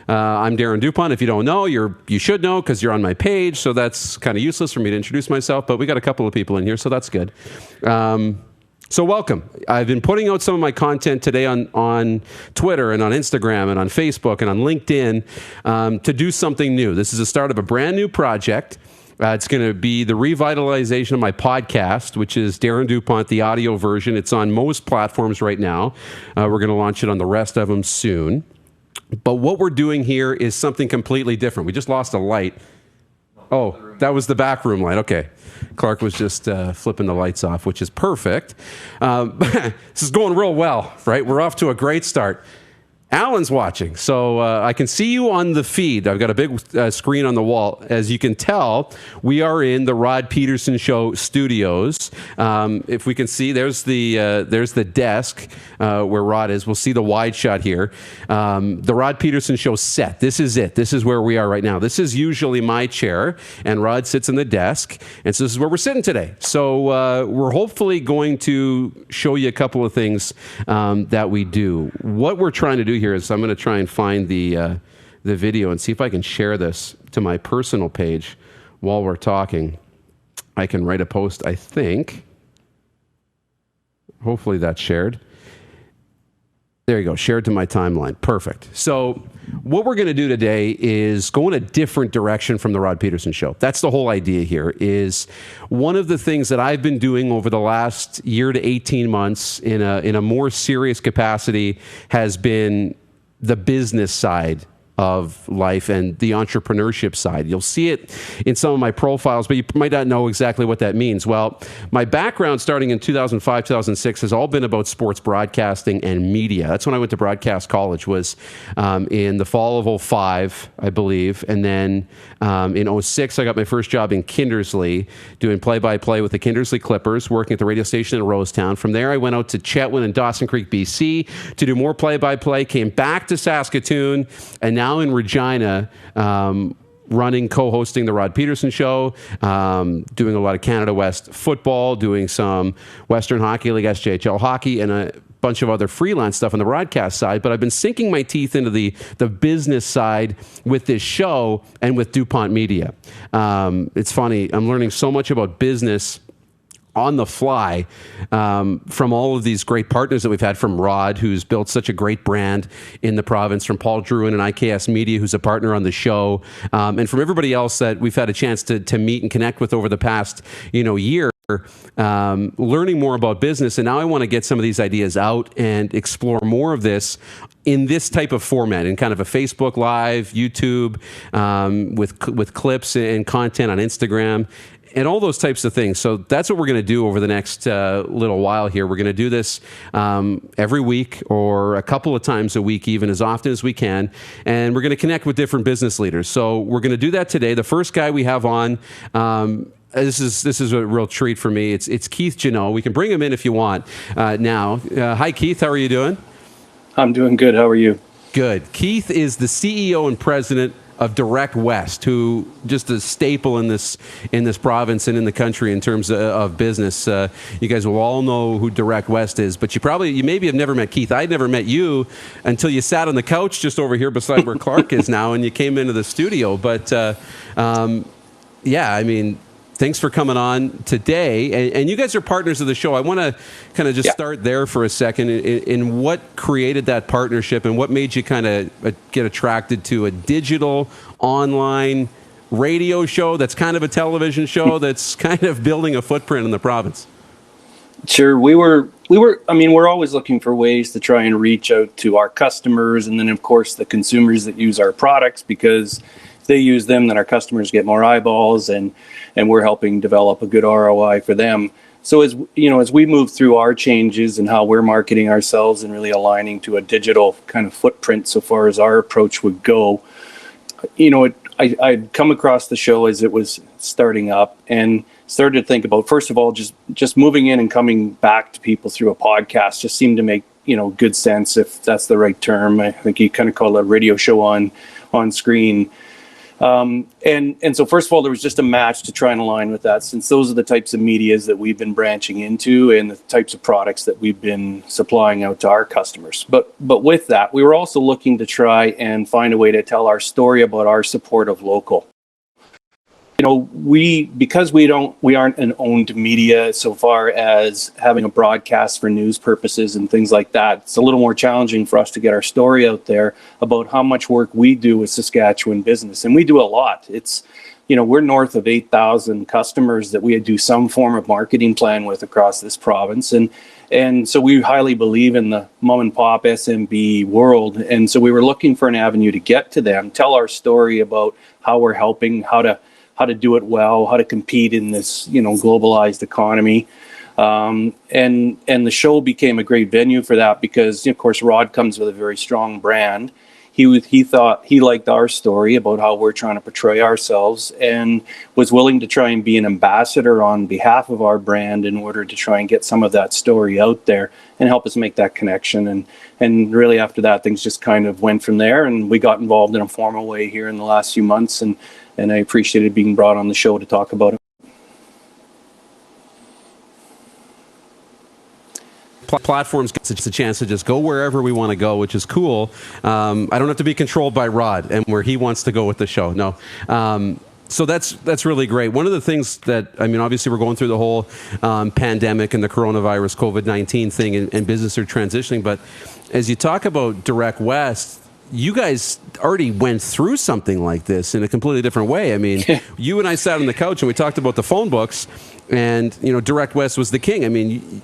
I'm Darren Dupont. If you don't know, you should know because you're on my page. So that's kind of useless for me to introduce myself. But we got a couple of people in here, so that's good. So welcome. I've been putting out some of my content today on Twitter and on Instagram and on Facebook and on LinkedIn to do something new. This is the start of a brand new project. It's going to be the revitalization of my podcast, which is Darren Dupont, the audio version. It's on most platforms right now. We're going to launch it on the rest of them soon. But what we're doing here is something completely different. We just lost a light. Oh, that was the back room light. Okay. Clark was just flipping the lights off, which is perfect. This is going real well, right? We're off to a great start. Alan's watching, so I can see you on the feed. I've got a big screen on the wall. As you can tell, we are in the Rod Peterson Show studios. If we can see, there's the desk where Rod is. We'll see the wide shot here. The Rod Peterson Show set. This is it. This is where we are right now. This is usually my chair, and Rod sits in the desk, and so this is where we're sitting today. So we're hopefully going to show you a couple of things that we do. What we're trying to do here is I'm going to try and find the video and see if I can share this to my personal page while we're talking. I can write a post, I think. Hopefully that's shared. There you go, shared to my timeline. Perfect. So what we're going to do today is go in a different direction from the Rod Peterson Show. That's the whole idea here. Is one of the things that I've been doing over the last year to 18 months in a more serious capacity has been the business side of life and the entrepreneurship side. You'll see it in some of my profiles, but you might not know exactly what that means. Well, my background starting in 2005, 2006 has all been about sports broadcasting and media. That's when I went to broadcast college, was in the fall of 2005, I believe. And then in 2006, I got my first job in Kindersley, doing play-by-play with the Kindersley Clippers, working at the radio station in Rosetown. From there, I went out to Chetwynd and Dawson Creek, BC to do more play-by-play, came back to Saskatoon, and now in Regina, co-hosting the Rod Peterson Show, doing a lot of Canada West football, doing some Western Hockey League, SJHL hockey, and a bunch of other freelance stuff on the broadcast side. But I've been sinking my teeth into the business side with this show and with DuPont Media. It's funny. I'm learning so much about business on the fly from all of these great partners that we've had, from Rod, who's built such a great brand in the province, from Paul Druin and IKS Media, who's a partner on the show, and from everybody else that we've had a chance to meet and connect with over the past year, learning more about business. And now I want to get some of these ideas out and explore more of this in this type of format, in kind of a Facebook Live, YouTube, with clips and content on Instagram, and all those types of things. So that's what we're going to do over the next little while here. We're going to do this every week, or a couple of times a week, even, as often as we can. And we're going to connect with different business leaders. So we're going to do that today. The first guy we have on, this is a real treat for me. It's Keith Jeannot. We can bring him in if you want now. Hi, Keith. How are you doing? I'm doing good. How are you? Good. Keith is the CEO and president of Directwest, who just a staple in this province and in the country in terms of business. You guys will all know who Directwest is, but you maybe have never met Keith. I'd never met you until you sat on the couch just over here beside where Clark is now, and you came into the studio. But yeah, I mean, thanks for coming on today. And you guys are partners of the show. I want to kind of just start there for a second in what created that partnership and what made you kind of get attracted to a digital online radio show that's kind of a television show that's kind of building a footprint in the province. Sure. We're always looking for ways to try and reach out to our customers, and then of course the consumers that use our products, because if they use them, then our customers get more eyeballs, and we're helping develop a good ROI for them. So as we move through our changes and how we're marketing ourselves and really aligning to a digital kind of footprint so far as our approach would go, I'd come across the show as it was starting up and started to think about, first of all, just moving in and coming back to people through a podcast just seemed to make, good sense, if that's the right term. I think you kind of call it a radio show on screen. And so first of all, there was just a match to try and align with that, since those are the types of medias that we've been branching into and the types of products that we've been supplying out to our customers. But with that, we were also looking to try and find a way to tell our story about our support of local. Because we aren't an owned media so far as having a broadcast for news purposes and things like that. It's a little more challenging for us to get our story out there about how much work we do with Saskatchewan business. And we do a lot. It's, we're north of 8,000 customers that we do some form of marketing plan with across this province. And so we highly believe in the mom and pop SMB world. And so we were looking for an avenue to get to them, tell our story about how we're helping, how to do it well, how to compete in this, globalized economy. And the show became a great venue for that because, of course, Rod comes with a very strong brand. He thought he liked our story about how we're trying to portray ourselves and was willing to try and be an ambassador on behalf of our brand in order to try and get some of that story out there and help us make that connection. And really after that, things just kind of went from there, and we got involved in a formal way here in the last few months, and I appreciated being brought on the show to talk about it. Platforms gives us a chance to just go wherever we want to go, which is cool. I don't have to be controlled by Rod and where he wants to go with the show. No. So that's really great. One of the things that, obviously we're going through the whole pandemic and the coronavirus COVID-19 thing, and business are transitioning. But as you talk about Directwest, you guys already went through something like this in a completely different way. You and I sat on the couch and we talked about the phone books, and Directwest was the king.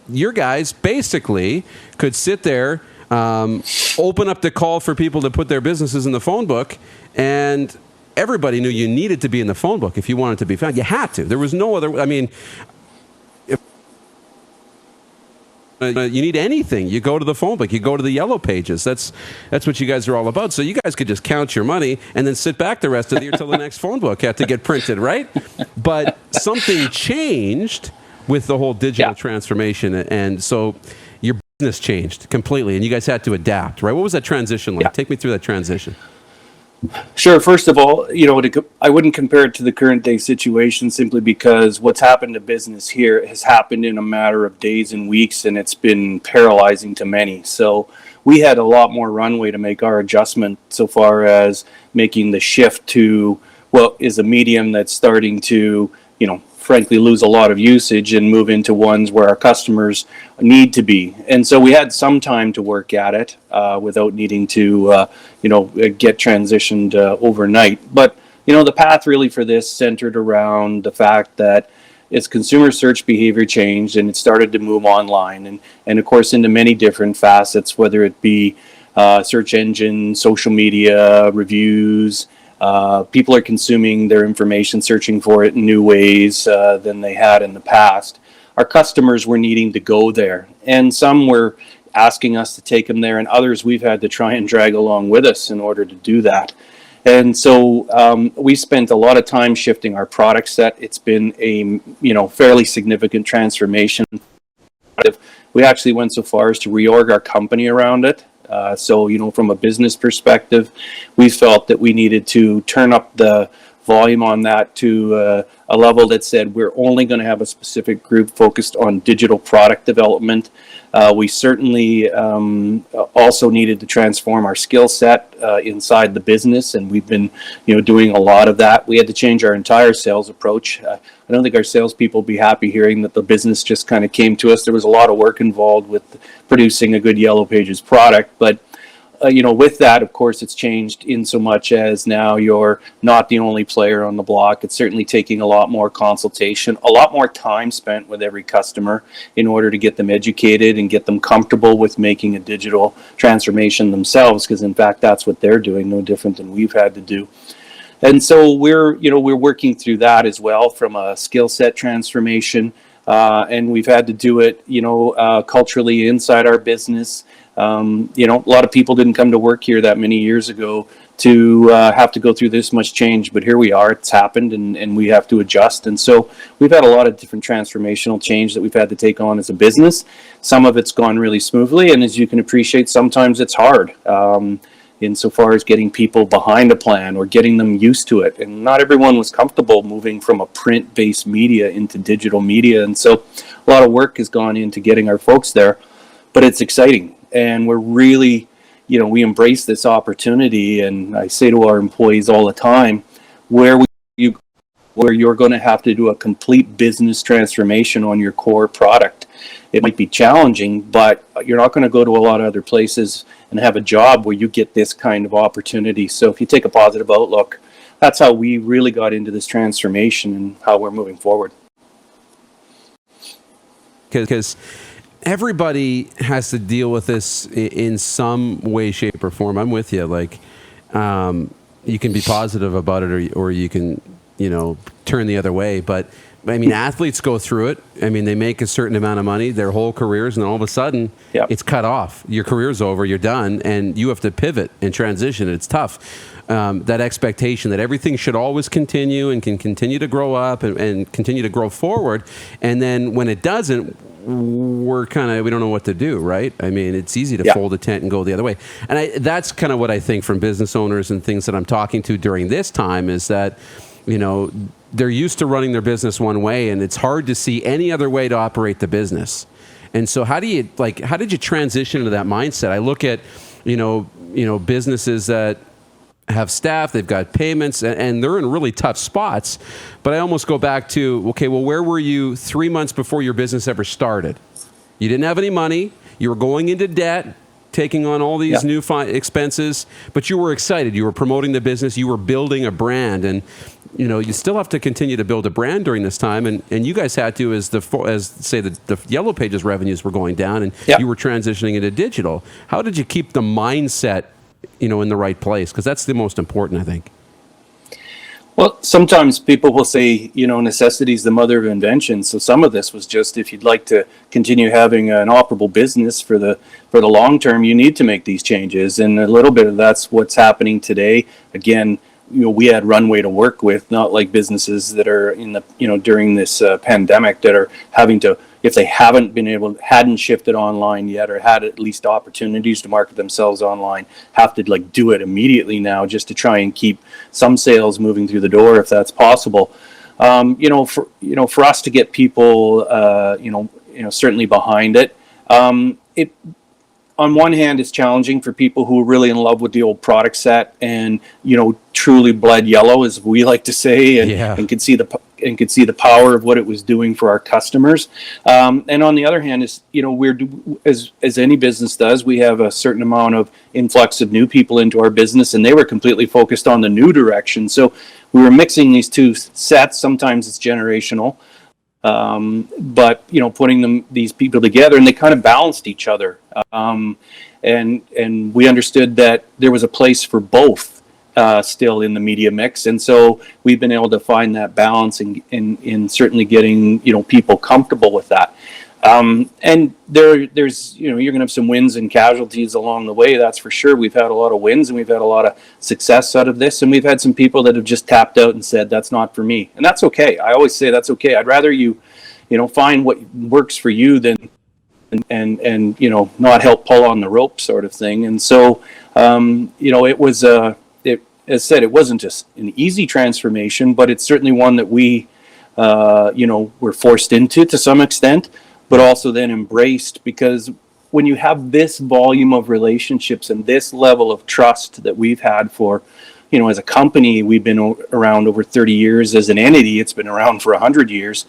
Your guys basically could sit there, open up the call for people to put their businesses in the phone book, and everybody knew you needed to be in the phone book if you wanted to be found. You had to. There was no other. If you need anything, you go to the phone book. You go to the yellow pages. That's what you guys are all about. So you guys could just count your money and then sit back the rest of the year till the next phone book had to get printed, right? But something changed with the whole digital transformation, and so your business changed completely, and you guys had to adapt, right? What was that transition like? Take me through that transition. Sure. First of all, I wouldn't compare it to the current day situation simply because what's happened to business here has happened in a matter of days and weeks, and it's been paralyzing to many. So we had a lot more runway to make our adjustment so far as making the shift to what is a medium that's starting to, frankly, lose a lot of usage and move into ones where our customers need to be. And so we had some time to work at it without needing to, get transitioned overnight. But, the path really for this centered around the fact that as consumer search behavior changed and it started to move online and of course into many different facets, whether it be search engine, social media, reviews. People are consuming their information, searching for it in new ways than they had in the past. Our customers were needing to go there, and some were asking us to take them there, and others we've had to try and drag along with us in order to do that. And so we spent a lot of time shifting our product set. It's been a fairly significant transformation. We actually went so far as to reorg our company around it. So, from a business perspective, we felt that we needed to turn up the volume on that to a level that said we're only going to have a specific group focused on digital product development. We certainly also needed to transform our skill set inside the business, and we've been, doing a lot of that. We had to change our entire sales approach. I don't think our salespeople will be happy hearing that the business just kind of came to us. There was a lot of work involved with producing a good Yellow Pages product, but with that, of course, it's changed in so much as now you're not the only player on the block. It's certainly taking a lot more consultation, a lot more time spent with every customer in order to get them educated and get them comfortable with making a digital transformation themselves, because in fact, that's what they're doing, no different than we've had to do. And so we're working through that as well from a skill set transformation, and we've had to do it, culturally inside our business. A lot of people didn't come to work here that many years ago to have to go through this much change, but here we are. It's happened, and we have to adjust. And so we've had a lot of different transformational change that we've had to take on as a business. Some of it's gone really smoothly, and as you can appreciate, sometimes it's hard. insofar as getting people behind a plan or getting them used to it. And not everyone was comfortable moving from a print-based media into digital media. And so a lot of work has gone into getting our folks there, but it's exciting. And we're really, we embrace this opportunity. And I say to our employees all the time, where you're going to have to do a complete business transformation on your core product. It might be challenging, but you're not going to go to a lot of other places and have a job where you get this kind of opportunity. So if you take a positive outlook, that's how we really got into this transformation and how we're moving forward. Because everybody has to deal with this in some way, shape, or form. I'm with you. Like, you can be positive about it, or you can, turn the other way. But I mean, athletes go through it. I mean, they make a certain amount of money their whole careers, and then all of a sudden, it's cut off. Your career's over. You're done, and you have to pivot and transition. It's tough. That expectation that everything should always continue and can continue to grow up and continue to grow forward, and then when it doesn't, we don't know what to do, right? I mean, it's easy to fold a tent and go the other way. And that's kind of what I think from business owners and things that I'm talking to during this time is that, they're used to running their business one way, and it's hard to see any other way to operate the business. And so how did you transition into that mindset? I look at, businesses that have staff, they've got payments, and they're in really tough spots. But I almost go back to, okay, well, where were you 3 months before your business ever started? You didn't have any money. You were going into debt, taking on all these new expenses, but you were excited. You were promoting the business. You were building a brand, and you still have to continue to build a brand during this time. And you guys had to, as the Yellow Pages revenues were going down, and you were transitioning into digital. How did you keep the mindset, in the right place? Because that's the most important, I think. Well, sometimes people will say, necessity is the mother of invention. So some of this was just, if you'd like to continue having an operable business for the long term, you need to make these changes. And a little bit of that's what's happening today. Again, we had runway to work with, not like businesses that are in the, during this pandemic that are having to, if they hadn't shifted online yet, or had at least opportunities to market themselves online, have to do it immediately now just to try and keep some sales moving through the door if that's possible. For us to get people, certainly behind it, on one hand, it's challenging for people who are really in love with the old product set and, truly bled yellow, as we like to say, and could see the power of what it was doing for our customers. And on the other hand, is we're as any business does, we have a certain amount of influx of new people into our business, and they were completely focused on the new direction. So we were mixing these two sets. Sometimes it's generational. But putting these people together, and they kind of balanced each other. And we understood that there was a place for both still in the media mix, and so we've been able to find that balance in certainly getting people comfortable with that. And there's you're going to have some wins and casualties along the way, that's for sure. We've had a lot of wins and we've had a lot of success out of this, and we've had some people that have just tapped out and said that's not for me, and that's okay. I always say that's okay. I'd rather you find what works for you than and not help pull on the rope sort of thing. And so it was as I said, it wasn't just an easy transformation, but it's certainly one that we were forced into to some extent, but also then embraced, because when you have this volume of relationships and this level of trust that we've had for, as a company, we've been around over 30 years. As an entity, it's been around for 100 years.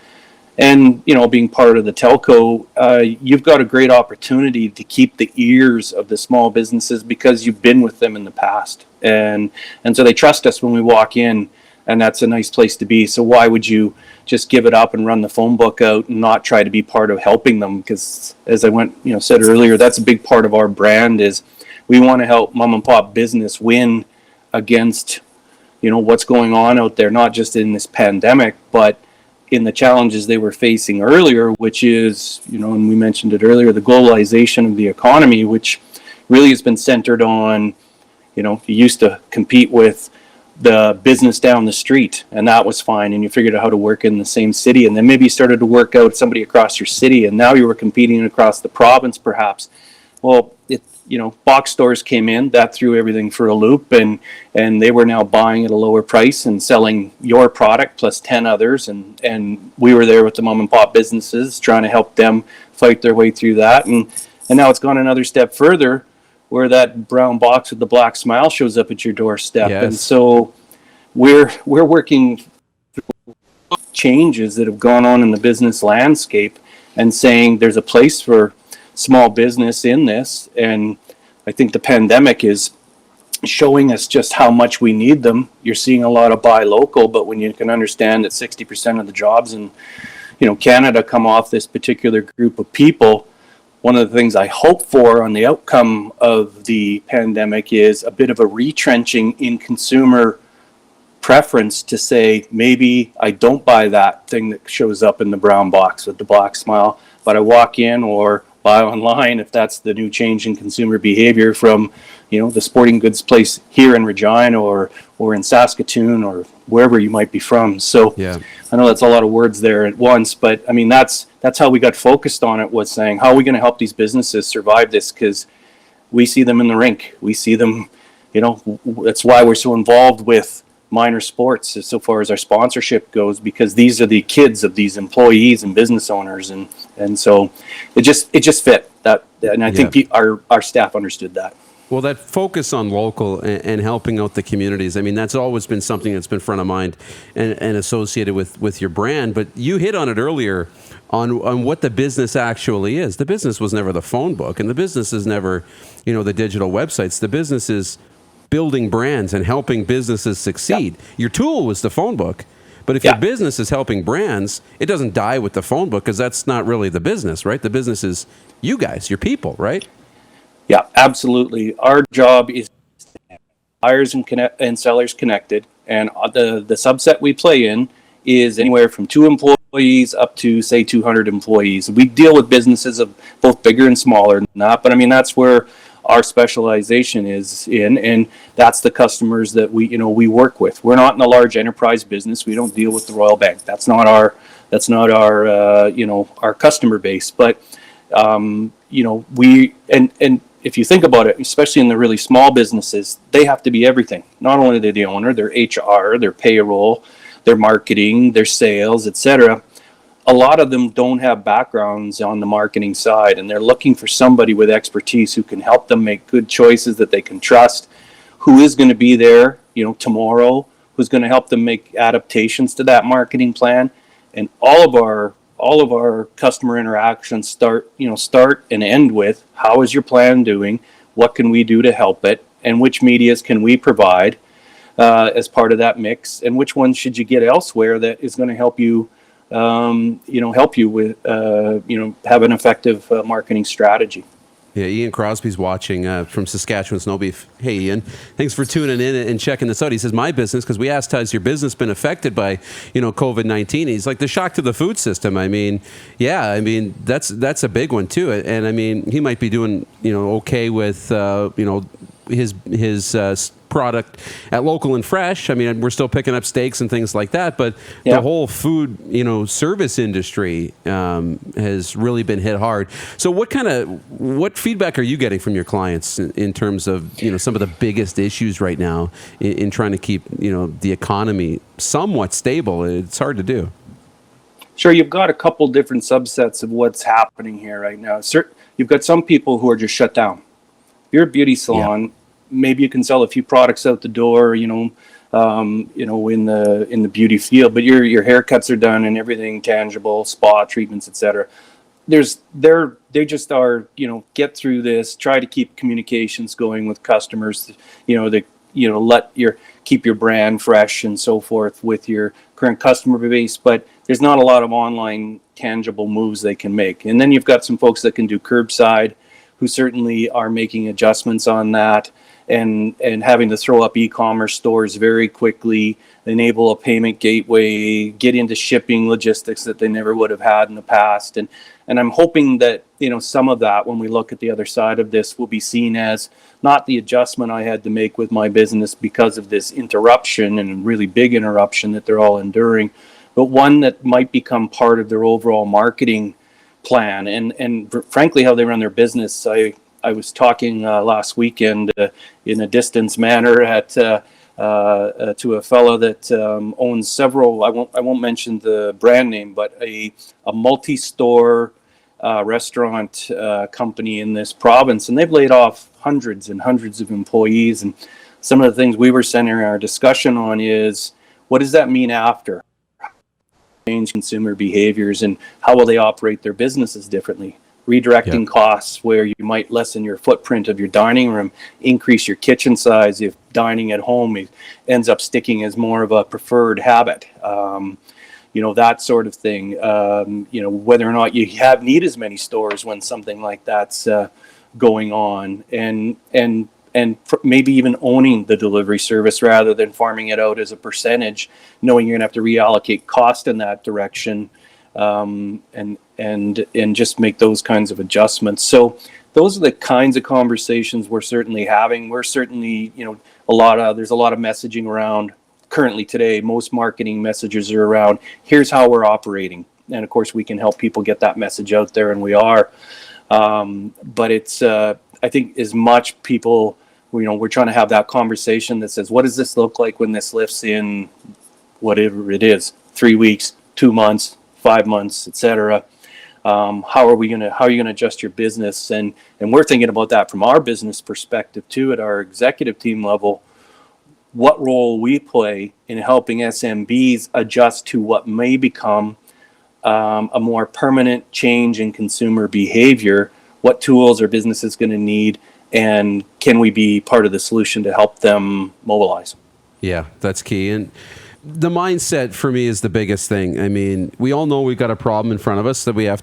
And, being part of the telco, you've got a great opportunity to keep the ears of the small businesses because you've been with them in the past. And so they trust us when we walk in, and that's a nice place to be. So why would you just give it up and run the phone book out and not try to be part of helping them? Because as I said earlier, that's a big part of our brand is we want to help mom and pop business win against, what's going on out there, not just in this pandemic, but in the challenges they were facing earlier, which is, and we mentioned it earlier, the globalization of the economy, which really has been centered on, you used to compete with the business down the street, and that was fine, and you figured out how to work in the same city, and then maybe you started to work out somebody across your city, and now you were competing across the province, perhaps. Well, box stores came in, that threw everything for a loop, and they were now buying at a lower price and selling your product plus 10 others, and we were there with the mom and pop businesses trying to help them fight their way through that, and now it's gone another step further, where that brown box with the black smile shows up at your doorstep. Yes. And so we're working through changes that have gone on in the business landscape and saying there's a place for small business in this. And I think the pandemic is showing us just how much we need them. You're seeing a lot of buy local, but when you can understand that 60% of the jobs in Canada come off this particular group of people, one of the things I hope for on the outcome of the pandemic is a bit of a retrenching in consumer preference to say, maybe I don't buy that thing that shows up in the brown box with the black smile, but I walk in or buy online, if that's the new change in consumer behavior from the sporting goods place here in Regina or in Saskatoon or wherever you might be from. So yeah. I know that's a lot of words there at once, but I mean that's how we got focused on it, was saying, how are we going to help these businesses survive this? Because we see them in the rink, we see them, that's why we're so involved with minor sports so far as our sponsorship goes, because these are the kids of these employees and business owners, and so it just fit that, and I think our staff understood that. Well, that focus on local and helping out the communities, I mean, that's always been something that's been front of mind and associated with your brand. But you hit on it earlier on what the business actually is. The business was never the phone book, and the business is never, the digital websites. The business is building brands and helping businesses succeed. Yeah. Your tool was the phone book. But if your business is helping brands, it doesn't die with the phone book, because that's not really the business, right? The business is you guys, your people, right? Yeah, absolutely. Our job is to have buyers and sellers connected, and the subset we play in is anywhere from 2 employees up to, say, 200 employees. We deal with businesses of both bigger and smaller than that, but I mean, that's where our specialization is in, and that's the customers that we work with. We're not in a large enterprise business. We don't deal with the Royal Bank. That's not our our customer base. But we and if you think about it, especially in the really small businesses, they have to be everything. Not only are they the owner, their HR, their payroll, their marketing, their sales, etc. A lot of them don't have backgrounds on the marketing side, and they're looking for somebody with expertise who can help them make good choices that they can trust, who is going to be there, tomorrow, who's going to help them make adaptations to that marketing plan. And all of our customer interactions start and end with, how is your plan doing? What can we do to help it? And which medias can we provide as part of that mix? And which ones should you get elsewhere that is going to help you with, have an effective marketing strategy. Yeah, Ian Crosby's watching from Saskatchewan Snow Beef. Hey, Ian, thanks for tuning in and checking this out. He says, my business, because we asked, has your business been affected by, COVID-19? He's like, the shock to the food system. I mean, that's a big one too. And I mean, he might be doing, okay with, his product at Local and Fresh. I mean, we're still picking up steaks and things like that, but the whole food, service industry has really been hit hard. So what feedback are you getting from your clients in terms of, some of the biggest issues right now in trying to keep, the economy somewhat stable? It's hard to do. Sure, you've got a couple different subsets of what's happening here right now. You've got some people who are just shut down. You're a beauty salon, maybe you can sell a few products out the door, in the beauty field, but your haircuts are done and everything tangible, spa treatments, etc. They just are, get through this, try to keep communications going with customers, keep your brand fresh and so forth with your current customer base, but there's not a lot of online tangible moves they can make. And then you've got some folks that can do curbside, who certainly are making adjustments on that and having to throw up e-commerce stores very quickly, enable a payment gateway, get into shipping logistics that they never would have had in the past. And I'm hoping that, some of that, when we look at the other side of this, will be seen as not the adjustment I had to make with my business because of this interruption and really big interruption that they're all enduring, but one that might become part of their overall marketing plan and frankly how they run their business. I I was talking last weekend in a distance manner at to a fellow that owns several. I won't mention the brand name, but a multi-store restaurant company in this province, and they've laid off hundreds and hundreds of employees. And some of the things we were centering our discussion on is, what does that mean after? Change consumer behaviors, and how will they operate their businesses differently? Redirecting costs where you might lessen your footprint of your dining room, increase your kitchen size if dining at home ends up sticking as more of a preferred habit. That sort of thing. Whether or not you need as many stores when something like that's going on, and maybe even owning the delivery service rather than farming it out as a percentage, knowing you're going to have to reallocate cost in that direction, and just make those kinds of adjustments. So those are the kinds of conversations we're certainly having. We're certainly, there's a lot of messaging around currently today. Most marketing messages are around, here's how we're operating. And of course we can help people get that message out there, and we are. But it's, I think as much people, we're trying to have that conversation that says, what does this look like when this lifts in whatever it is, 3 weeks, 2 months, 5 months, etc. How are you going to adjust your business? And we're thinking about that from our business perspective too, at our executive team level. What role we play in helping SMBs adjust to what may become a more permanent change in consumer behavior? What tools are businesses going to need, and can we be part of the solution to help them mobilize? Yeah, that's key. And the mindset for me is the biggest thing. I mean, we all know we've got a problem in front of us that we have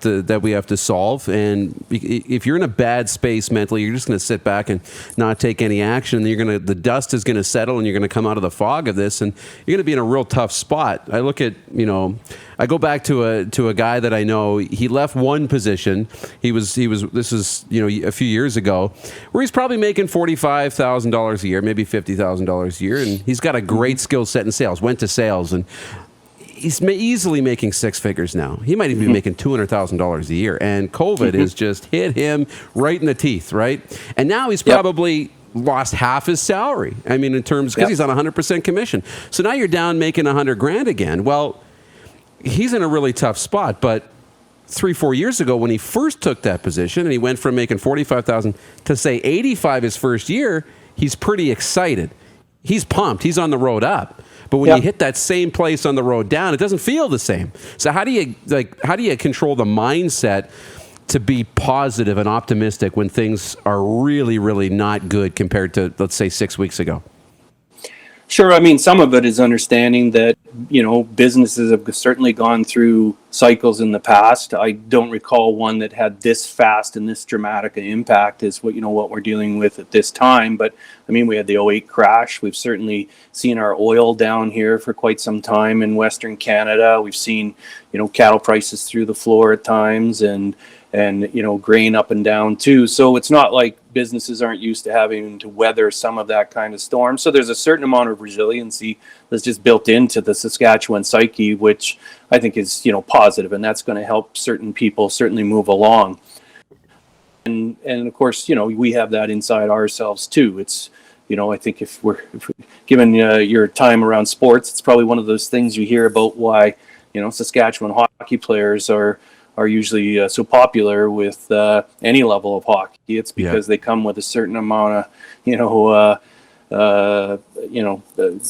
to solve. And if you're in a bad space mentally, you're just going to sit back and not take any action. The dust is going to settle, and you're going to come out of the fog of this, and you're going to be in a real tough spot. I look at, I go back to a guy that I know. He left one position. This is a few years ago, where he's probably making $45,000 a year, maybe $50,000 a year, and he's got a great skill set in sales. Went to sales, and he's easily making six figures now. He might even be making $200,000 a year, and COVID has just hit him right in the teeth, right? And now he's probably lost half his salary. I mean, in terms, because he's on 100% commission. So now you're down making $100,000 again. Well, he's in a really tough spot. But 3-4 years ago, when he first took that position, and he went from making $45,000 to say $85,000 his first year, he's pretty excited. He's pumped. He's on the road up. But when you hit that same place on the road down, it doesn't feel the same. So how do you control the mindset to be positive and optimistic when things are really, really not good compared to, let's say, 6 weeks ago? Sure. I mean, some of it is understanding that, businesses have certainly gone through cycles in the past. I don't recall one that had this fast and this dramatic an impact as what we're dealing with at this time. But I mean, we had the '08 crash. We've certainly seen our oil down here for quite some time in Western Canada. We've seen, cattle prices through the floor at times, and grain up and down too. So it's not like businesses aren't used to having to weather some of that kind of storm. So there's a certain amount of resiliency that's just built into the Saskatchewan psyche, which I think is, positive, and that's going to help certain people certainly move along. And of course, we have that inside ourselves too. It's, I think if we're given your time around sports, it's probably one of those things you hear about why, Saskatchewan hockey players are usually so popular with any level of hockey. It's because they come with a certain amount of,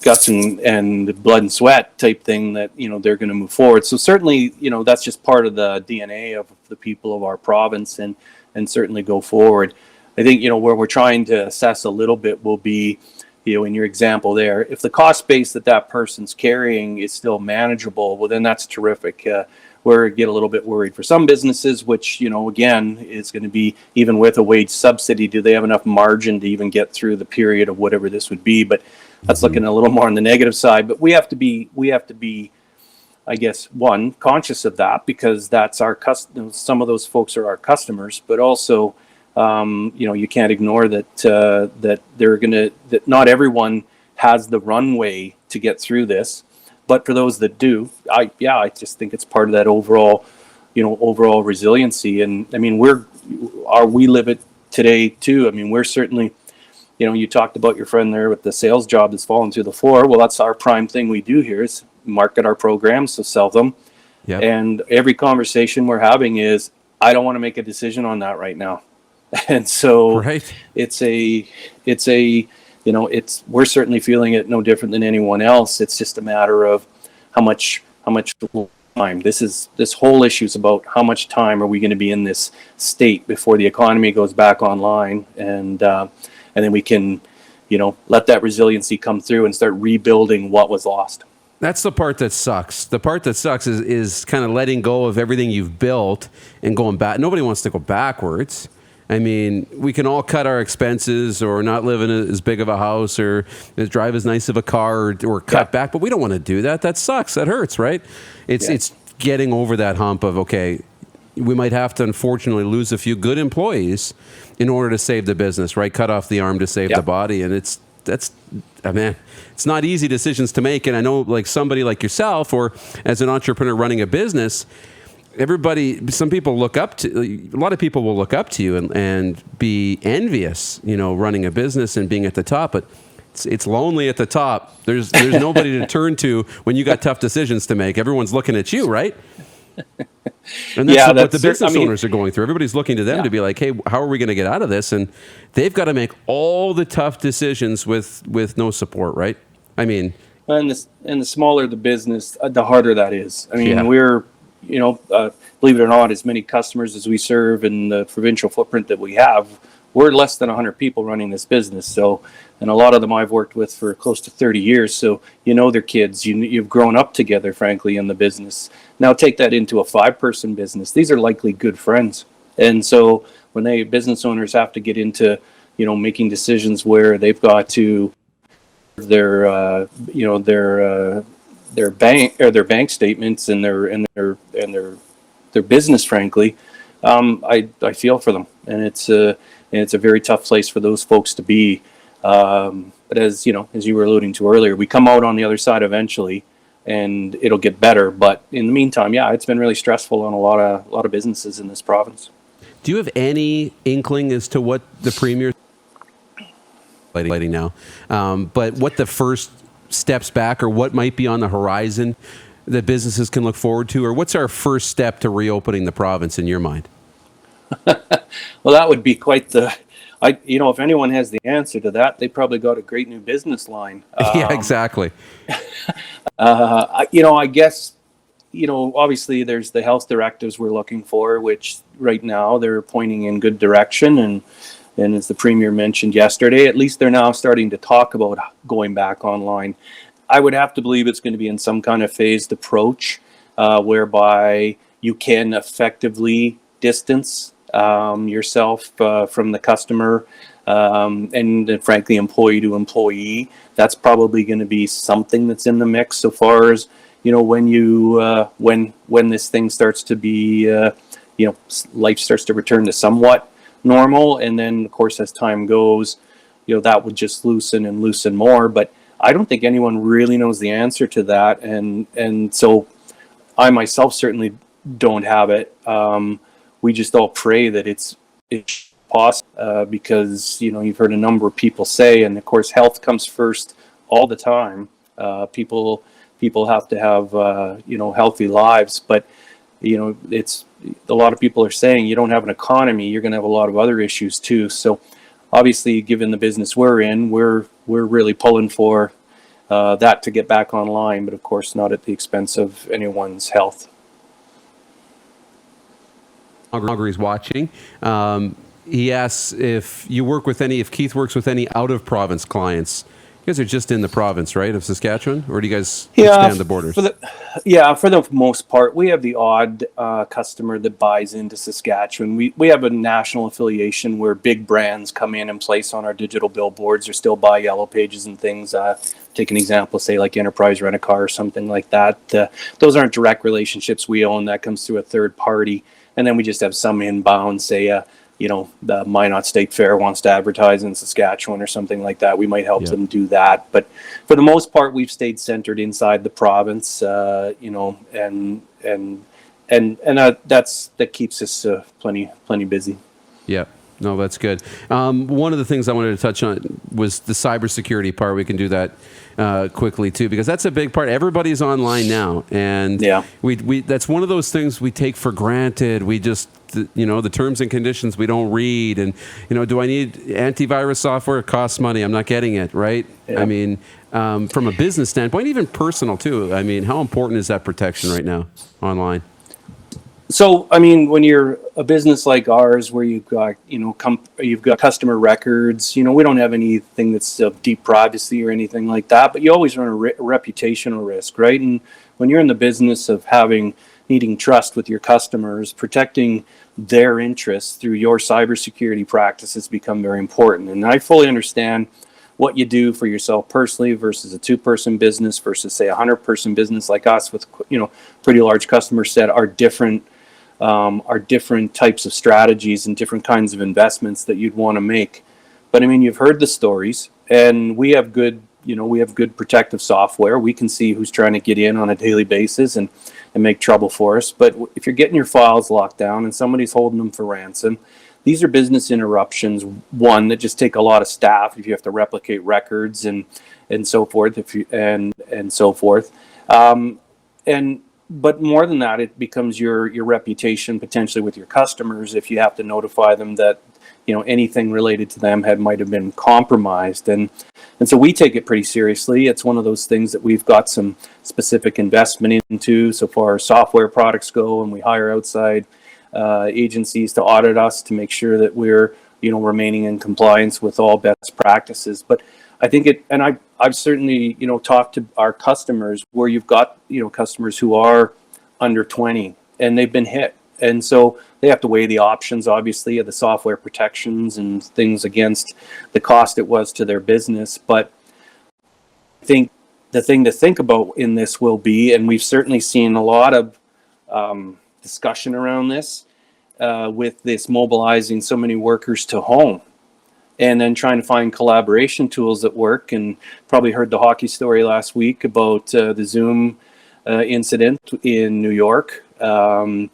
guts and blood and sweat type thing that, they're going to move forward. So certainly, that's just part of the DNA of the people of our province, and certainly go forward. I think, where we're trying to assess a little bit will be, in your example there, if the cost base that person's carrying is still manageable, well, then that's terrific. Where get a little bit worried for some businesses, which, again, is going to be, even with a wage subsidy, do they have enough margin to even get through the period of whatever this would be? But that's looking a little more on the negative side. But we have to be, I guess, one, conscious of that, because that's our some of those folks are our customers, but also, you can't ignore that that not everyone has the runway to get through this. But for those that do, I just think it's part of that overall resiliency. And I mean, we live it today too. I mean, we're certainly, you talked about your friend there with the sales job that's fallen through the floor. Well, that's our prime thing we do here is market our programs, so sell them. Yep. And every conversation we're having is, I don't want to make a decision on that right now. And so Right. we're certainly feeling it no different than anyone else. It's just a matter of how much time. This whole issue is about how much time are we going to be in this state before the economy goes back online, and then we can, let that resiliency come through and start rebuilding what was lost. That's the part that sucks. The part that sucks is kind of letting go of everything you've built and going back. Nobody wants to go backwards. I mean, we can all cut our expenses or not live in as big of a house or drive as nice of a car or cut back, but we don't want to do that. That sucks. That hurts, right? It's getting over that hump of, okay, we might have to unfortunately lose a few good employees in order to save the business, right? Cut off the arm to save the body. And it's not easy decisions to make. And I know, like somebody like yourself, or as an entrepreneur running a business, some people look up to, a lot of people will look up to you and be envious, running a business and being at the top, but it's lonely at the top. There's nobody to turn to when you got tough decisions to make. Everyone's looking at you, right? And that's what the business owners are going through. Everybody's looking to them to be like, hey, how are we going to get out of this? And they've got to make all the tough decisions with no support, right? I mean, and the smaller the business, the harder that is. I mean, we're, believe it or not, as many customers as we serve in the provincial footprint that we have, we're less than 100 people running this business. So, and a lot of them I've worked with for close to 30 years. So, their kids, you've grown up together, frankly, in the business. Now take that into a 5-person business. These are likely good friends. And so when business owners have to get into, making decisions where they've got to their bank statements and their business, frankly, I feel for them, and it's a very tough place for those folks to be. But as you were alluding to earlier, we come out on the other side eventually, and it'll get better. But in the meantime, it's been really stressful on a lot of businesses in this province. Do you have any inkling as to what the Premier lighting now, but what the first steps back or what might be on the horizon that businesses can look forward to, or what's our first step to reopening the province in your mind? Well, that would be quite if anyone has the answer to that, they probably got a great new business line. Yeah, exactly. I guess, obviously there's the health directives we're looking for, which right now they're pointing in good direction. And as the Premier mentioned yesterday, at least they're now starting to talk about going back online. I would have to believe it's going to be in some kind of phased approach, whereby you can effectively distance yourself from the customer, and frankly, employee to employee. That's probably going to be something that's in the mix so far as, when this thing starts to be, life starts to return to somewhat normal. And then, of course, as time goes, that would just loosen more. But I don't think anyone really knows the answer to that. And so I myself certainly don't have it. We just all pray that it's possible, because, you've heard a number of people say, and of course, health comes first all the time. People have to have, healthy lives, but, it's a lot of people are saying you don't have an economy, you're going to have a lot of other issues too. So obviously, given the business we're in, we're really pulling for that to get back online, but of course not at the expense of anyone's health. Augury's watching. He asks if Keith works with any out-of-province clients. You guys are just in the province, right, of Saskatchewan? Or do you guys expand the borders? For the most part. We have the odd customer that buys into Saskatchewan. We have a national affiliation where big brands come in and place on our digital billboards or still buy yellow pages and things. Take an example, say like Enterprise Rent-A-Car or something like that. Those aren't direct relationships we own. That comes through a third party. And then we just have some inbound, say, the Minot State Fair wants to advertise in Saskatchewan or something like that. We might help them do that. But for the most part, we've stayed centered inside the province, and that keeps us plenty busy. Yeah. No, that's good. One of the things I wanted to touch on was the cybersecurity part. We can do that quickly too, because that's a big part. Everybody's online now, and we that's one of those things we take for granted. We just, the terms and conditions we don't read, and do I need antivirus software? It costs money. I'm not getting it, right? Yeah. I mean, from a business standpoint, even personal too. I mean, how important is that protection right now online? So, I mean, when you're a business like ours, where you've got, you've got customer records, we don't have anything that's of deep privacy or anything like that, but you always run a reputational risk, right? And when you're in the business of needing trust with your customers, protecting their interests through your cybersecurity practices become very important. And I fully understand what you do for yourself personally versus a 2-person business versus, say, a 100-person business like us with, pretty large customer set are different types of strategies and different kinds of investments that you'd want to make. But I mean, you've heard the stories, and we have good protective software. We can see who's trying to get in on a daily basis and make trouble for us. But if you're getting your files locked down and somebody's holding them for ransom, these are business interruptions, one, that just take a lot of staff if you have to replicate records and so forth, But more than that, it becomes your reputation potentially with your customers if you have to notify them that anything related to them might have been compromised, and so we take it pretty seriously. It's one of those things that we've got some specific investment into so far as software products go, and we hire outside agencies to audit us to make sure that we're remaining in compliance with all best practices. But I think I've certainly, talked to our customers where you've got, customers who are under 20 and they've been hit. And so they have to weigh the options, obviously, of the software protections and things against the cost it was to their business. But I think the thing to think about in this will be, and we've certainly seen a lot of discussion around this, with this mobilizing so many workers to home, and then trying to find collaboration tools that work. And probably heard the hockey story last week about the Zoom incident in New York, and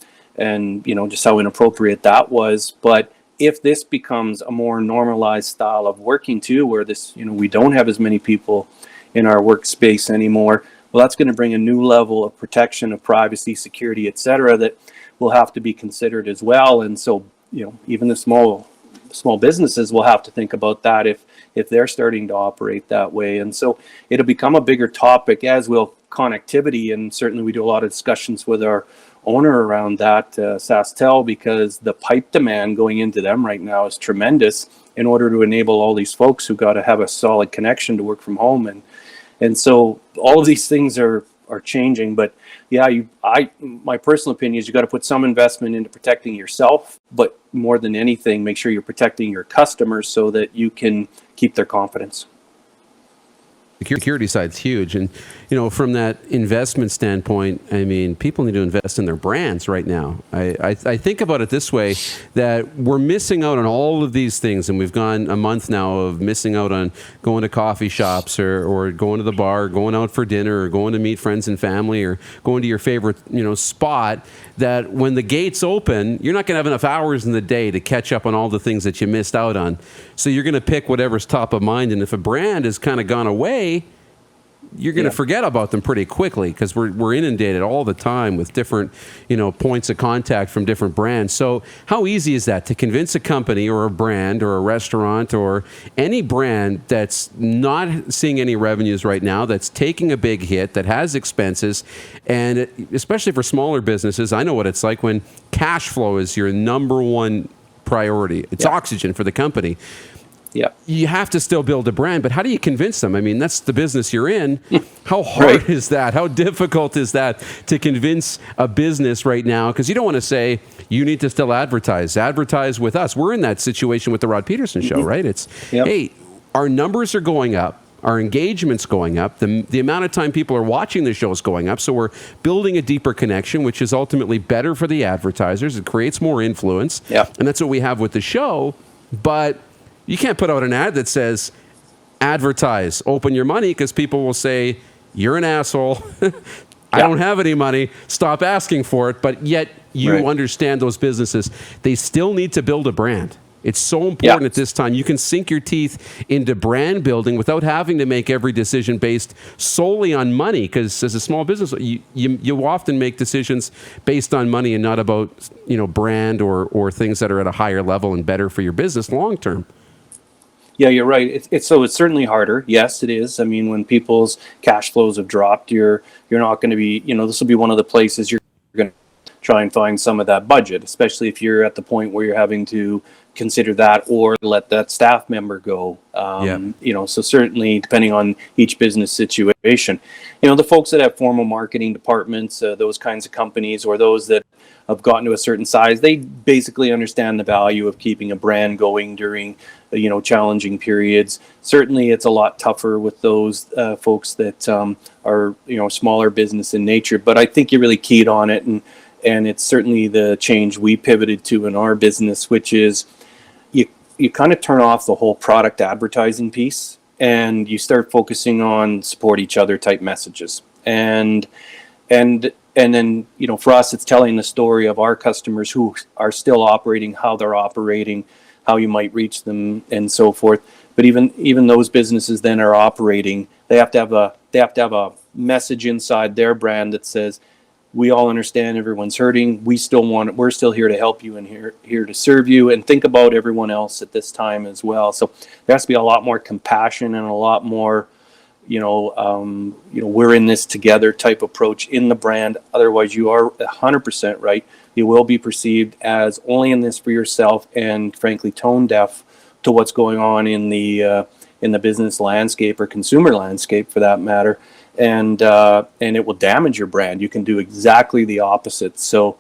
just how inappropriate that was. But if this becomes a more normalized style of working too, where this, we don't have as many people in our workspace anymore, well, that's going to bring a new level of protection of privacy, security, et cetera, that will have to be considered as well. And so, even the small businesses will have to think about that if they're starting to operate that way. And so it'll become a bigger topic, as will connectivity. And certainly we do a lot of discussions with our owner around that, SaskTel, because the pipe demand going into them right now is tremendous in order to enable all these folks who got to have a solid connection to work from home. And so all of these things are changing. But yeah, my personal opinion is you got to put some investment into protecting yourself, but more than anything, make sure you're protecting your customers so that you can keep their confidence. The security side's huge. And, from that investment standpoint, I mean, people need to invest in their brands right now. I think about it this way, that we're missing out on all of these things. And we've gone a month now of missing out on going to coffee shops or going to the bar, or going out for dinner, or going to meet friends and family, or going to your favorite, spot, that when the gates open, you're not going to have enough hours in the day to catch up on all the things that you missed out on. So you're going to pick whatever's top of mind. And if a brand has kind of gone away, you're going to forget about them pretty quickly, because we're inundated all the time with different, points of contact from different brands. So how easy is that to convince a company or a brand or a restaurant or any brand that's not seeing any revenues right now, that's taking a big hit, that has expenses, and especially for smaller businesses, I know what it's like when cash flow is your number one priority. It's oxygen for the company. Yeah, you have to still build a brand, but how do you convince them? I mean, that's the business you're in. How hard is that? How difficult is that to convince a business right now? Because you don't want to say, you need to still advertise with us. We're in that situation with the Rod Peterson Show, right? It's, hey, our numbers are going up, our engagement's going up, the amount of time people are watching the show is going up, so we're building a deeper connection, which is ultimately better for the advertisers. It creates more influence, and that's what we have with the show. But you can't put out an ad that says, advertise, open your money, because people will say, you're an asshole. I don't have any money. Stop asking for it. But yet you understand those businesses. They still need to build a brand. It's so important at this time. You can sink your teeth into brand building without having to make every decision based solely on money. Because as a small business, you often make decisions based on money and not about brand or things that are at a higher level and better for your business long term. Yeah, you're right. It's certainly harder. Yes, it is. I mean, when people's cash flows have dropped, you're not going to be. This will be one of the places you're going to try and find some of that budget, especially if you're at the point where you're having to consider that or let that staff member go. So certainly depending on each business situation, the folks that have formal marketing departments, those kinds of companies, or those that have gotten to a certain size, they basically understand the value of keeping a brand going during challenging periods. Certainly it's a lot tougher with those folks that are smaller business in nature, but I think you really keyed on it, and it's certainly the change we pivoted to in our business, which is you kind of turn off the whole product advertising piece and you start focusing on support each other type messages. And then, for us, it's telling the story of our customers who are still operating, how they're operating, how you might reach them, and so forth. But even those businesses then are operating. They have to have a message inside their brand that says, we all understand everyone's hurting. We're still here to help you and here to serve you, and think about everyone else at this time as well. So there has to be a lot more compassion and a lot more, we're in this together type approach in the brand. Otherwise, you are 100% right. You will be perceived as only in this for yourself, and frankly, tone deaf to what's going on in the business landscape or consumer landscape, for that matter. And it will damage your brand. You can do exactly the opposite. So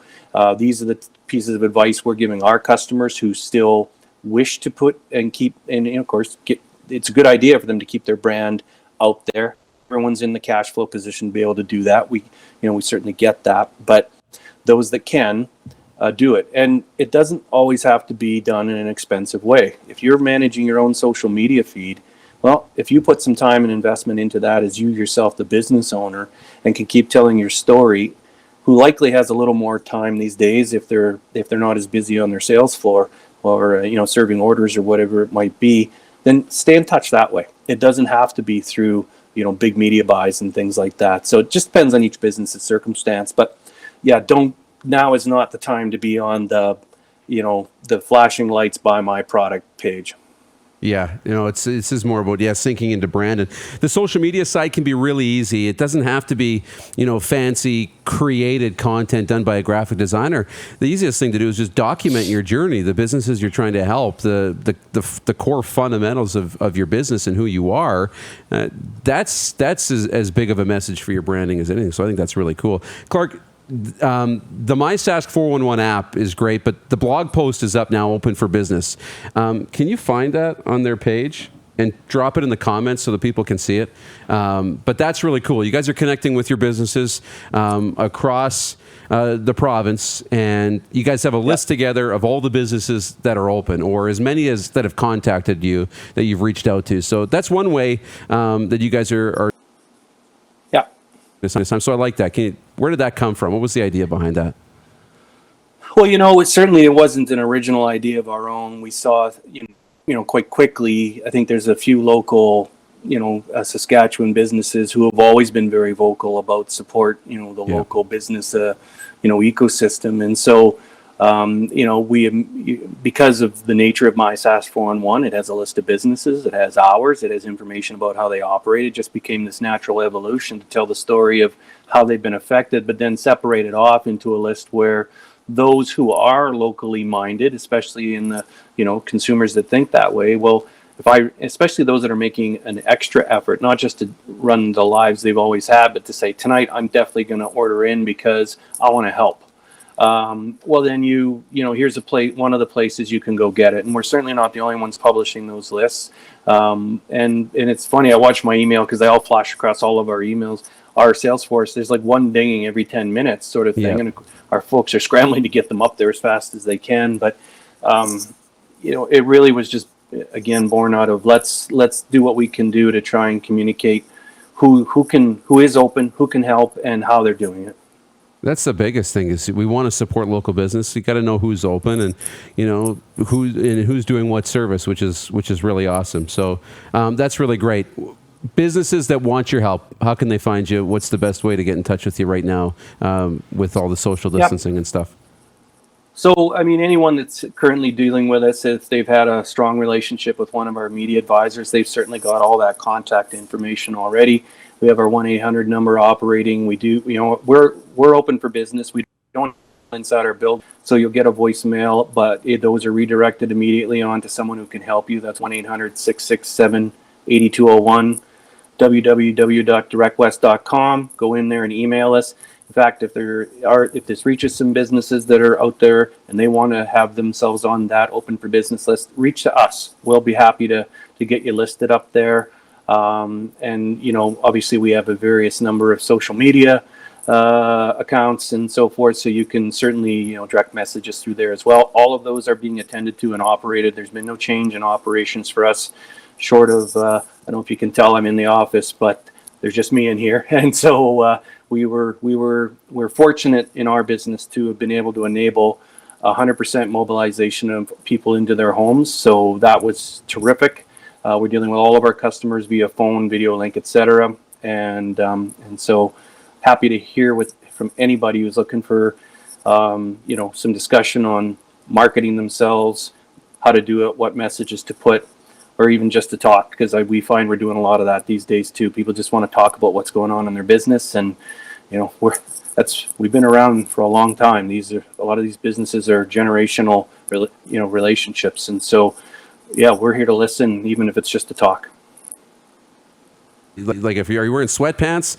these are the pieces of advice we're giving our customers who still wish to put and keep, and of course, it's a good idea for them to keep their brand out there. Everyone's in the cash flow position to be able to do that. We certainly get that, but those that can do it. And it doesn't always have to be done in an expensive way. If you're managing your own social media feed, well, if you put some time and investment into that as you yourself, the business owner, and can keep telling your story, who likely has a little more time these days if they're not as busy on their sales floor or serving orders or whatever it might be, then stay in touch that way. It doesn't have to be through big media buys and things like that. So it just depends on each business's circumstance. But yeah, now is not the time to be on the flashing lights buy my product page. Yeah, this is more about sinking into brand. And the social media side can be really easy. It doesn't have to be fancy created content done by a graphic designer. The easiest thing to do is just document your journey, the businesses you're trying to help, the core fundamentals of your business and who you are. That's as big of a message for your branding as anything. So I think that's really cool, Clark. The MySask 411 app is great, but the blog post is up now, open for business. Can you find that on their page and drop it in the comments so that people can see it? But that's really cool. You guys are connecting with your businesses across the province, and you guys have a list together of all the businesses that are open, or as many as that have contacted you that you've reached out to. So that's one way that you guys are this time. So I like that. Where did that come from? What was the idea behind that? Well, it wasn't an original idea of our own. We saw, quite quickly, I think there's a few local, Saskatchewan businesses who have always been very vocal about support, the local business, ecosystem. And so, because of the nature of MySask 411, it has a list of businesses, it has hours, it has information about how they operate. It just became this natural evolution to tell the story of how they've been affected, but then separate it off into a list where those who are locally minded, especially in the, consumers that think that way, well, especially those that are making an extra effort, not just to run the lives they've always had, but to say, tonight I'm definitely going to order in because I want to help. Well, then here's one of the places you can go get it. And we're certainly not the only ones publishing those lists. And it's funny, I watch my email because they all flash across all of our emails. Our Salesforce, there's like one dinging every 10 minutes sort of thing. Yep. And our folks are scrambling to get them up there as fast as they can. But, it really was just, again, born out of let's do what we can do to try and communicate who is open, who can help, and how they're doing it. That's the biggest thing is we want to support local business. You got to know who's open and who's doing what service, which is really awesome. So that's really great. Businesses that want your help, how can they find you? What's the best way to get in touch with you right now with all the social distancing and stuff? So, I mean, anyone that's currently dealing with us, if they've had a strong relationship with one of our media advisors, they've certainly got all that contact information already. We have our 1-800 number operating. We do, we're open for business. We don't inside our building, so you'll get a voicemail, but those are redirected immediately on to someone who can help you. That's 1-800-667-8201, www.directwest.com. Go in there and email us. In fact, if this reaches some businesses that are out there and they want to have themselves on that open for business list, reach to us. We'll be happy to get you listed up there. And obviously we have a various number of social media accounts and so forth, so you can certainly direct messages through there as well. All of those are being attended to and operated. There's been no change in operations for us, short of I don't know if you can tell I'm in the office, but there's just me in here, and so we're fortunate in our business to have been able to enable 100% mobilization of people into their homes. So that was terrific. We're dealing with all of our customers via phone, video link, etc. And so happy to hear from anybody who's looking for some discussion on marketing themselves, how to do it, what messages to put, or even just to talk, because we find we're doing a lot of that these days too. People just want to talk about what's going on in their business, and we've been around for a long time. A lot of these businesses are generational, relationships, and so yeah, we're here to listen, even if it's just to talk. Like, are you wearing sweatpants?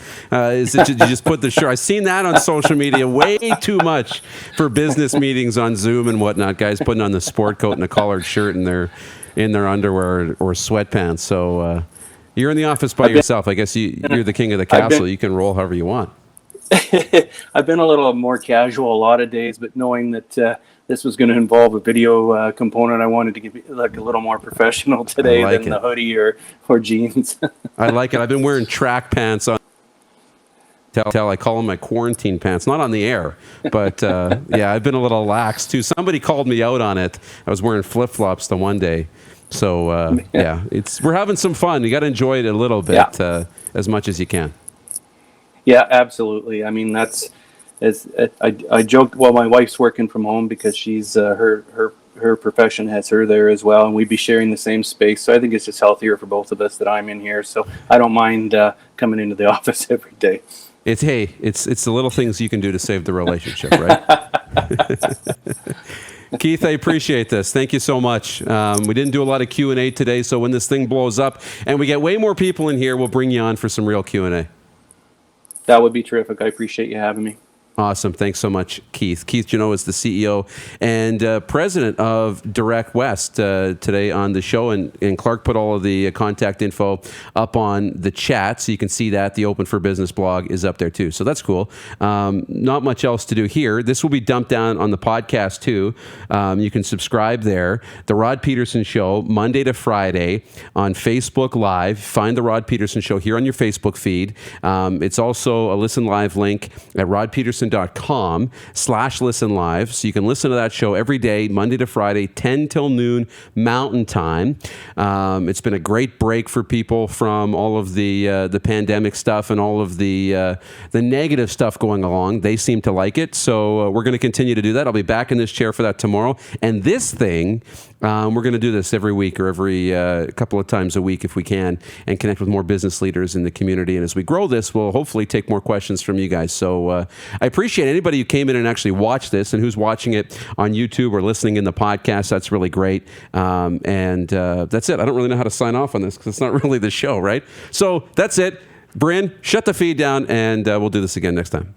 Is it you just put the shirt? I've seen that on social media way too much for business meetings on Zoom and whatnot. Guys putting on the sport coat and a collared shirt and their underwear or sweatpants. So you're in the office by yourself. I guess you're the king of the castle. You can roll however you want. I've been a little more casual a lot of days, but knowing that this was going to involve a video component, I wanted to get like a little more professional today than the hoodie or jeans. I like it. I've been wearing track pants on. I call them my quarantine pants, not on the air, but yeah, I've been a little lax too. Somebody called me out on it. I was wearing flip-flops the one day. So yeah, we're having some fun. You got to enjoy it a little bit as much as you can. Yeah, absolutely. I mean, I joked. Well, my wife's working from home because she's her profession has her there as well, and we'd be sharing the same space. So I think it's just healthier for both of us that I'm in here. So I don't mind coming into the office every day. It's the little things you can do to save the relationship, right? Keith, I appreciate this. Thank you so much. We didn't do a lot of Q&A today, so when this thing blows up and we get way more people in here, we'll bring you on for some real Q&A. That would be terrific. I appreciate you having me. Awesome. Thanks so much, Keith. Keith Jeannot is the CEO and president of Directwest today on the show. And Clark put all of the contact info up on the chat, so you can see that. The Open for Business blog is up there too. So that's cool. Not much else to do here. This will be dumped down on the podcast too. You can subscribe there. The Rod Peterson Show, Monday to Friday on Facebook Live. Find the Rod Peterson Show here on your Facebook feed. It's also a listen live link at rodpeterson.com/listen live. So you can listen to that show every day, Monday to Friday, 10 till noon Mountain Time. It's been a great break for people from all of the pandemic stuff and all of the negative stuff going along. They seem to like it. So we're going to continue to do that. I'll be back in this chair for that tomorrow. And this thing, we're going to do this every week or every couple of times a week if we can, and connect with more business leaders in the community. And as we grow this, we'll hopefully take more questions from you guys. So I appreciate anybody who came in and actually watched this and who's watching it on YouTube or listening in the podcast. That's really great. And that's it. I don't really know how to sign off on this because it's not really the show, right? So that's it. Bryn, shut the feed down, and we'll do this again next time.